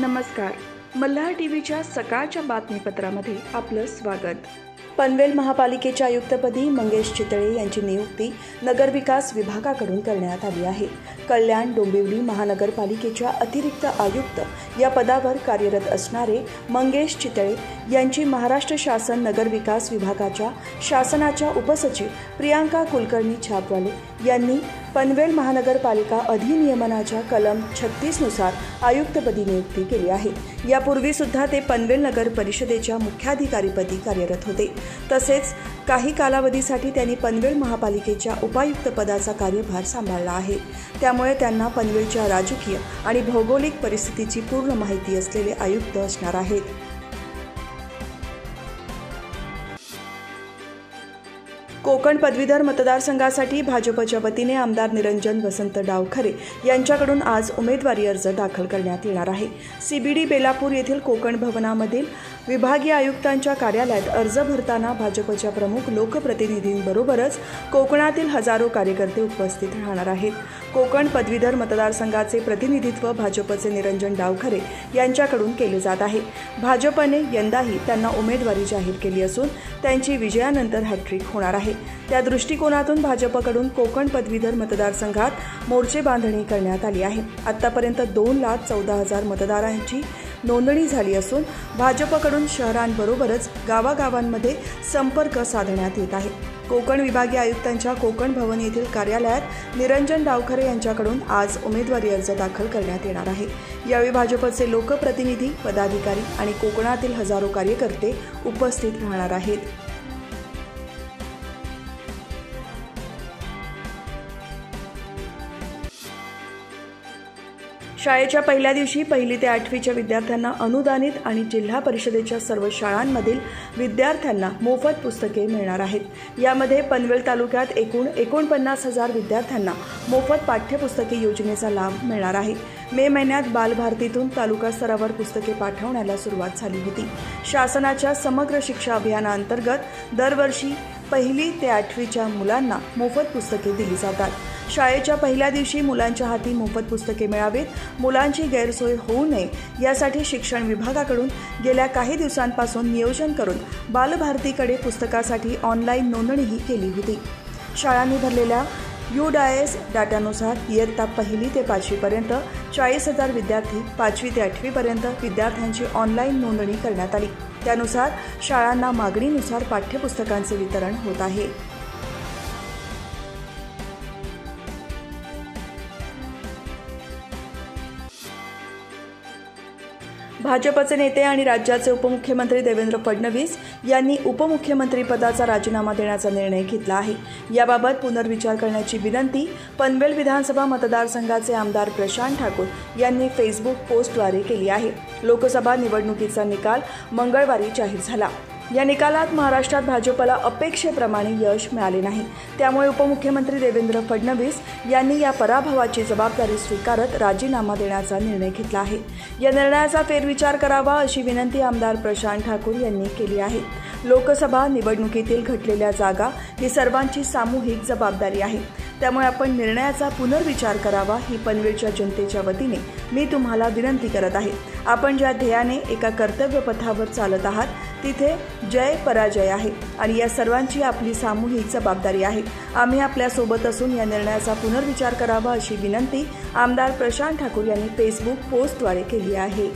नमस्कार. मल्हार टीव्हीच्या सकाळच्या बातमीपत्रामध्ये आपलं स्वागत. पनवेल महापालिकेच्या आयुक्तपदी मंगेश चितळे यांची नियुक्ती नगरविकास विभागाकडून करण्यात आली आहे. कल्याण डोंबिवली महानगरपालिकेच्या अतिरिक्त आयुक्त या पदावर कार्यरत असणारे मंगेश चितळे यांची महाराष्ट्र शासन नगरविकास विभागाच्या शासनाच्या उपसचिव प्रियांका कुलकर्णी छापवाले यांनी पनवेल महानगरपालिका अधिनियमनाच्या कलम 36 नुसार आयुक्तपदी नियुक्ती केली आहे. यापूर्वी सुद्धा ते पनवेल नगर परिषदेच्या मुख्याधिकारीपदी कार्यरत होते. तसेच काही कालावधीसाठी त्यांनी पनवेल महापालिकेच्या उपायुक्त पदाचा कार्यभार सांभाळला आहे. त्यामुळे त्यांना पनवेलच्या राजकीय आणि भौगोलिक परिस्थितीची पूर्ण माहिती असलेले आयुक्त असणार आहेत. कोकण पदवीधर मतदारसंघासाठी भाजपच्या वतीने आमदार निरंजन वसंत डावखरे यांच्याकडून आज उमेदवारी अर्ज दाखल करण्यात येणार आहे. CBD बेलापूर येथील कोकण भवनामधील विभागीय आयुक्तांच्या कार्यालयात अर्ज भरताना भाजपच्या प्रमुख लोकप्रतिनिधींबरोबरच कोकणातील हजारो कार्यकर्ते उपस्थित राहणार आहेत. कोकण पदवीधर मतदारसंघाचे प्रतिनिधित्व भाजपचे निरंजन डावखरे यांच्याकडून केले जात आहे. भाजपने यंदाही त्यांना उमेदवारी जाहीर केली असून त्यांची विजयानंतर हॅट्रिक होणार आहे. त्या दृष्टिकोनातून भाजपकडून कोकण पदवीधर मतदारसंघात मोर्चे बांधणी करण्यात आली आहे. आतापर्यंत 2,14,000 मतदारांची नोंदणी झाली असून भाजपकडून शहरांबरोबरच गावागावांमध्ये संपर्क साधण्यात येत आहे. कोकण विभागीय आयुक्तांच्या कोकण भवन येथील कार्यालयात निरंजन डावखरे यांच्याकडून आज उमेदवारी अर्ज दाखल करण्यात येणार आहे. यावेळी भाजपचे लोकप्रतिनिधी, पदाधिकारी आणि कोकणातील हजारो कार्यकर्ते उपस्थित राहणार आहेत. शाळेच्या पहिल्या दिवशी 1ली ते 8वीच्या विद्यार्थ्यांना अनुदानित आणि जिल्हा परिषदेच्या सर्व शाळांमधील विद्यार्थ्यांना मोफत पुस्तके मिळणार आहेत. यामध्ये पनवेल तालुक्यात एकूण 49,000 विद्यार्थ्यांना मोफत पाठ्यपुस्तके योजनेचा लाभ मिळणार आहे. मे महिन्यात बालभारतीतून तालुका स्तरावर पुस्तके पाठवण्याला सुरुवात झाली होती. शासनाच्या समग्र शिक्षा अभियानाअंतर्गत दरवर्षी 1ली ते 8वीच्या मुलांना मोफत पुस्तके दिली जातात. शाळेच्या पहिल्या दिवशी मुलांच्या हाती मोफत पुस्तके मिळावीत, मुलांची गैरसोय होऊ नये यासाठी शिक्षण विभागाकडून गेल्या काही दिवसांपासून नियोजन करून बालभारतीकडे पुस्तकासाठी ऑनलाईन नोंदणीही केली होती. शाळांनी भरलेल्या UDIS डाटानुसार इयत्ता 1ली ते 5वीपर्यंत 40,000 विद्यार्थी, 5वी ते 8वीपर्यंत विद्यार्थ्यांची ऑनलाईन नोंदणी करण्यात आली. त्यानुसार शाळांना मागणीनुसार पाठ्यपुस्तकांचे वितरण होत आहे. भाजपचे नेते आणि राज्याचे उपमुख्यमंत्री देवेंद्र फडणवीस यांनी उपमुख्यमंत्रीपदाचा राजीनामा देण्याचा निर्णय घेतला आहे. याबाबत पुनर्विचार करण्याची विनंती पनवेल विधानसभा मतदारसंघाचे आमदार प्रशांत ठाकूर यांनी फेसबुक पोस्टद्वारे केली आहे. लोकसभा निवडणुकीचा निकाल मंगळवारी जाहीर झाला. या निकालात महाराष्ट्रात भाजपला अपेक्षेप्रमाणे यश मिळाले नाही. त्यामुळे उपमुख्यमंत्री देवेंद्र फडणवीस यांनी या पराभवाची जबाबदारी स्वीकारत राजीनामा देण्याचा निर्णय घेतला आहे. या निर्णयाचा फेरविचार करावा अशी विनंती आमदार प्रशांत ठाकूर यांनी केली आहे. लोकसभा निवडणुकीतील घटलेल्या जागा ही सर्वांची सामूहिक जबाबदारी आहे. त्यामुळे आपण निर्णयाचा पुनर्विचार करावा ही पनवेलच्या जनतेच्या वतीने मी तुम्हाला विनंती करत आहे. आपण ज्या ध्येयाने एका कर्तव्यपथावर चालत आहात तिथे जय पराजय आहे आणि या सर्वांची आपली सामूहिक जबाबदारी आहे. आम्ही आपल्यासोबत असून या निर्णयाचा पुनर्विचार करावा अशी विनंती आमदार प्रशांत ठाकूर यांनी फेसबुक पोस्टद्वारे केली आहे.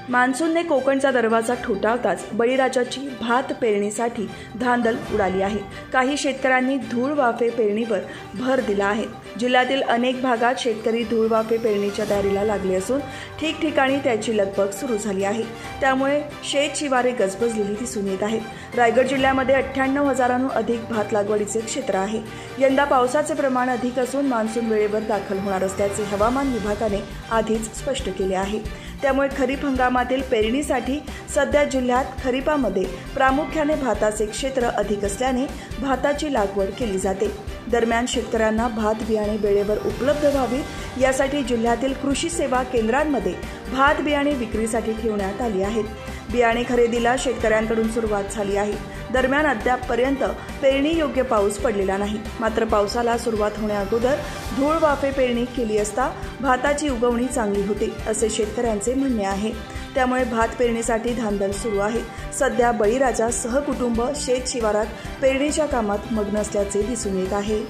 मान्सूनने कोकणचा दरवाजा ठोठावताच बळीराजाची भात पेरणीसाठी धांदल उडाली आहे. काही शेतकऱ्यांनी धूळ वाफे पेरणीवर भर दिला आहे. जिल्ह्यातील अनेक भागात शेतकरी धूळ वाफे पेरणीच्या तयारीला लागले असून ठिकठिकाणी त्याची लगबग सुरू झाली आहे. त्यामुळे शेत शिवारे गजबजलेली दिसून येत आहेत. रायगड जिल्ह्यामध्ये 98,000हून अधिक भात लागवडीचे क्षेत्र आहे. यंदा पावसाचे प्रमाण अधिक असून मान्सून वेळेवर दाखल होणार असल्याचे हवामान विभागाने आधीच स्पष्ट केले आहे. त्यामुळे खरीप हंगामातील पेरणीसाठी सध्या जिल्ह्यात खरीपामध्ये प्रामुख्याने भाताचे क्षेत्र अधिक असल्याने भाताची लागवड केली जाते। दरम्यान शेतकऱ्यांना भात बियाणे वेळेवर उपलब्ध व्हावीत यासाठी जिल्ह्यातील कृषी सेवा केंद्रांमध्ये भात बियाणे विक्रीसाठी ठेवण्यात आली आहेत। बियाणे खरेदीला शेतकऱ्यांकडून सुरुवात झाली आहे। दरम्यान अद्यापपर्यंत पेरणी योग्य पाऊस पडलेला नाही। मात्र पावसाला सुरुवात होण्याअगोदर धूळ वाफे पेरणी केली असता भाताची उगवणी चांगली होते असे शेतकऱ्यांचे म्हणणे आहे। त्यामुळे भात पेरणीसाठी धांदल सुरू आहे। सध्या बळीराजा सहकुटुंब शेत शिवारात पेरणीच्या कामात मग्न असल्याचे दिसून येत आहे।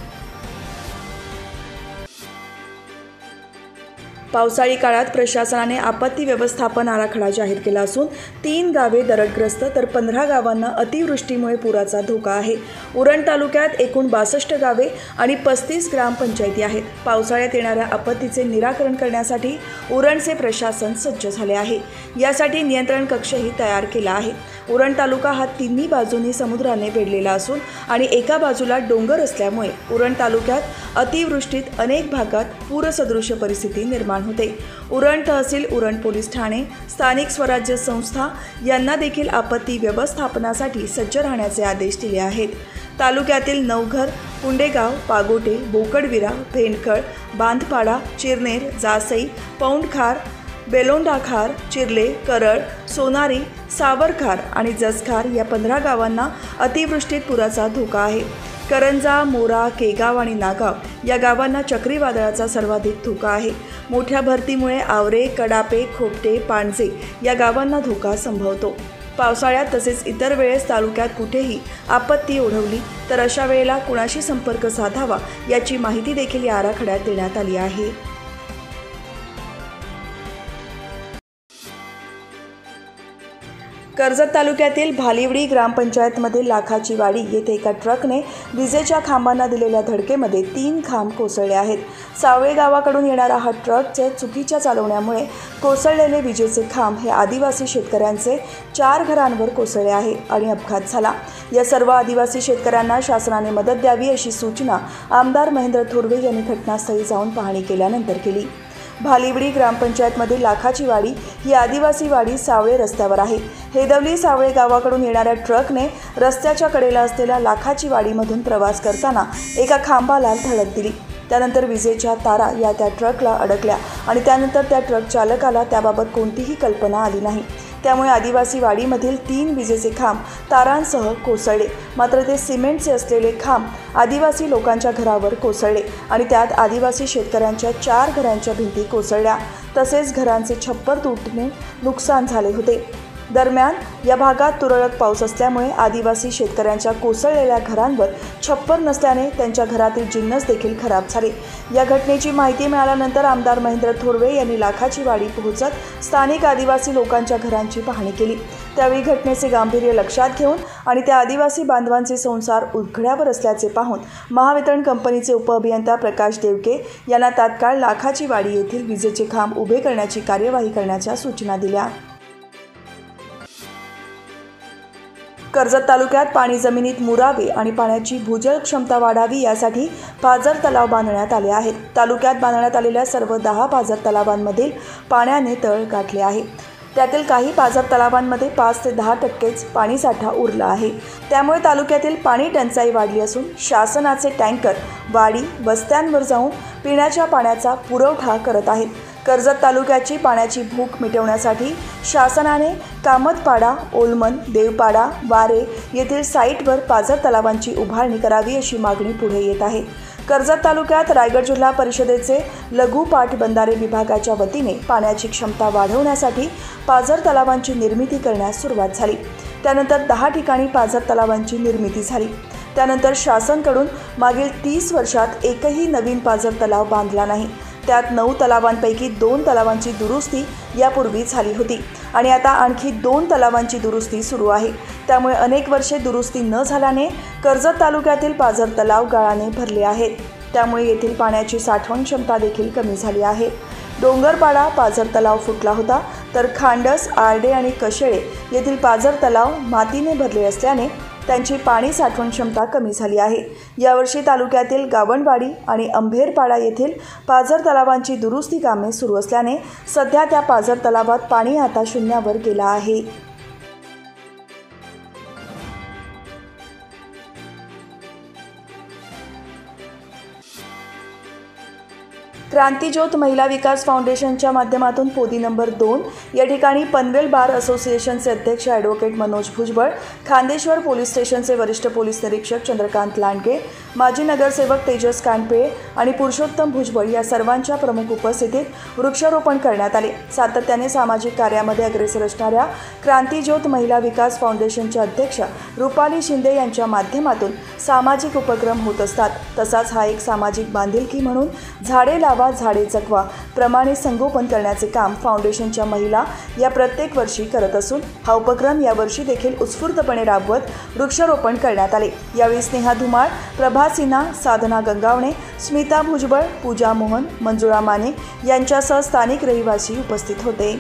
पावसाळी काळात प्रशासनाने आपत्ती व्यवस्थापन आराखडा जाहीर केला असून 3 गावे दरडग्रस्त तर 15 गावांना अतिवृष्टीमुळे पुराचा धोका आहे। उरण तालुक्यात एकूण 62 गावे आणि 35 ग्रामपंचायती आहेत। पावसाळ्यात येणाऱ्या आपत्तीचे निराकरण करण्यासाठी उरणचे प्रशासन सज्ज झाले आहे। यासाठी नियंत्रण कक्षही तयार केला आहे। उरण तालुका हा तिन्ही बाजूंनी समुद्राने वेढलेला असून आणि एका बाजूला डोंगर असल्यामुळे उरण तालुक्यात अतिवृष्टीत अनेक भागात पूरसदृश परिस्थिती निर्माण होते। उरण तहसील, उरण पोलीस ठाणे, स्थानिक स्वराज्य संस्था यांना देखील आपत्ती व्यवस्थापनासाठी सज्ज राहण्याचे आदेश दिले आहेत। तालुक्यातील नवघर, पुंडेगाव, पागोटे, बोकडविरा, भेंडखळ, बांधपाडा, चिरनेर, जासई, पौंडखार, बेलोंडाखार, चिर्ले, करळ, सोनारी, सावरखार आणि जसखार या 15 गावांना अतिवृष्टीत पुराचा धोका आहे। करंजा, मोरा, केगाव आणि नागाव या गावांना चक्रीवादळाचा सर्वाधिक धोका आहे। मोठ्या भरतीमुळे आवरे, कडापे, खोपटे, पाणजे या गावांना धोका संभवतो। पावसाळ्यात तसेच इतर वेळेस तालुक्यात कुठेही आपत्ती ओढवली तर अशा वेळेला कुणाशी संपर्क साधावा याची माहिती देखील या आराखड्यात देण्यात आली आहे। कर्जत तालुक्यातील भालिवडी ग्रामपंचायतमधील लाखाची वाडी येथे एका ट्रकने विजेच्या खांबांना दिलेल्या धडकेमध्ये 3 खांब कोसळले आहेत। सावळे गावाकडून येणारा हा ट्रकचे चुकीच्या चालवण्यामुळे कोसळलेले विजेचे खांब हे आदिवासी शेतकऱ्यांचे 4 घरांवर कोसळले आहे आणि अपघात झाला। या सर्व आदिवासी शेतकऱ्यांना शासनाने मदत द्यावी अशी सूचना आमदार महेंद्र थोरवे यांनी घटनास्थळी जाऊन पाहणी केल्यानंतर केली। भालिवडी ग्रामपंचायतमधील लाखाची वाडी ही आदिवासी वाडी सावळे रस्त्यावर आहे। हेदवली सावळे गावाकडून येणाऱ्या ट्रकने रस्त्याच्या कडेला असलेल्या लाखाची वाडीमधून प्रवास करताना एका खांबाला धडक दिली। त्यानंतर विजेच्या तारा या त्या ट्रकला अडकल्या आणि त्यानंतर त्या ट्रक चालकाला त्याबाबत कोणतीही कल्पना आली नाही। त्यामुळे आदिवासी वाडीमधील 3 विजेचे खांब तारांसह कोसळले। मात्र ते सिमेंटचे असलेले खांब आदिवासी लोकांच्या घरावर कोसळले आणि त्यात आदिवासी शेतकऱ्यांच्या 4 घरांच्या भिंती कोसळल्या तसेच घरांचे छप्पर तुटणे नुकसान झाले होते। दरम्यान या भागात तुरळक पाऊस असल्यामुळे आदिवासी शेतकऱ्यांच्या कोसळलेल्या घरांवर छप्पर नसल्याने त्यांच्या घरातील जिन्नस देखील खराब झाले। या घटनेची माहिती मिळाल्यानंतर आमदार महेंद्र थोरवे यांनी लाखाची वाडी पोहोचत स्थानिक आदिवासी लोकांच्या घरांची पाहणी केली। त्यावेळी घटनेचे गांभीर्य लक्षात घेऊन आणि त्या आदिवासी बांधवांचे संसार उघड्यावर असल्याचे पाहून महावितरण कंपनीचे उपअभियंता प्रकाश देवके यांना तात्काळ लाखाची वाडी येथील विजेचे खांब उभे करण्याची कार्यवाही करण्याच्या सूचना दिल्या। कर्जत तालुक्यात पाणी जमिनीत मुरावे आणि पाण्याची भूजल क्षमता वाढावी यासाठी पाझर तलाव बांधण्यात आले आहेत। तालुक्यात बांधण्यात आलेल्या सर्व 10 पाझर तलावांमधील पाण्याने तळ गाठले आहे। त्यातील काही पाझर तलावांमध्ये 5 ते 10% पाणीसाठा उरला आहे। त्यामुळे तालुक्यातील पाणी टंचाई वाढली असून शासनाचे टँकर वाडी वस्त्यांवर जाऊन पिण्याच्या पाण्याचा पुरवठा करत आहेत। कर्जत तालुक्याची पाण्याची भूक मिटवण्यासाठी शासनाने कामतपाडा, ओलमन, देवपाडा, वारे येथील साईटवर पाझर तलावांची उभारणी करावी अशी मागणी पुढे येत आहे। कर्जत तालुक्यात रायगड जिल्हा परिषदेचे लघु पाटबंधारे विभागाच्या वतीने पाण्याची क्षमता वाढवण्यासाठी पाझर तलावांची निर्मिती करण्यास सुरुवात झाली। त्यानंतर 10 ठिकाणी पाझर तलावांची निर्मिती झाली। त्यानंतर शासनाकडून मागील 30 वर्षात एकही नवीन पाझर तलाव बांधला नाही। त्यात 9 तलावांपैकी 2 तलावांची दुरुस्ती यापूर्वी झाली होती आणि आता आणखी 2 तलावांची दुरुस्ती सुरू आहे। त्यामुळे अनेक वर्षे दुरुस्ती न झाल्याने कर्जत तालुक्यातील पाझर तलाव गाळाने भरले आहेत। त्यामुळे येथील पाण्याची साठवण क्षमता देखील कमी झाली आहे। डोंगरपाडा पाझर तलाव फुटला होता तर खांडस, आरडे आणि कशेळे येथील पाझर तलाव मातीने भरले असल्याने त्यांची पाणी साठवण क्षमता कमी झाली आहे। यावर्षी तालुक्यातील गावंडवाडी आणि अंभेरपाडा येथील पाझर तलावांची दुरुस्ती कामे सुरू असल्याने सध्या त्या पाझर तलावात पाणी आता शून्यावर गेलं आहे। क्रांतीज्योत महिला विकास फाउंडेशनच्या माध्यमातून पोदी नंबर 2 या ठिकाणी पनवेल बार असोसिएशनचे अध्यक्ष ॲडव्होकेट मनोज भुजबळ, खांदेश्वर पोलीस स्टेशनचे वरिष्ठ पोलीस निरीक्षक चंद्रकांत लांडगे, माजी नगरसेवक तेजस कांडपिळे आणि पुरुषोत्तम भुजबळ या सर्वांच्या प्रमुख उपस्थितीत वृक्षारोपण करण्यात आले। सातत्याने सामाजिक कार्यामध्ये अग्रेसर असणाऱ्या क्रांतीज्योत महिला विकास फाउंडेशनच्या अध्यक्ष रुपाली शिंदे यांच्या माध्यमातून सामाजिक उपक्रम होत असतात। तसाच हा एक सामाजिक बांधिलकी म्हणून झाडे लावा झाडे जगवा प्रमाणे संगोपन करण्याचे काम फाउंडेशनच्या महिला या प्रत्येक वर्षी करत असून हा उपक्रम यावर्षी देखील उत्स्फूर्तपणे राबवत वृक्षारोपण करण्यात आले। यावेळी स्नेहा धुमाळ, प्रभा सिन्हा, साधना गंगावणे, स्मिता भुजबळ, पूजा मोहन, मंजुळा माने यांच्यासह स्थानिक रहिवासी उपस्थित होते।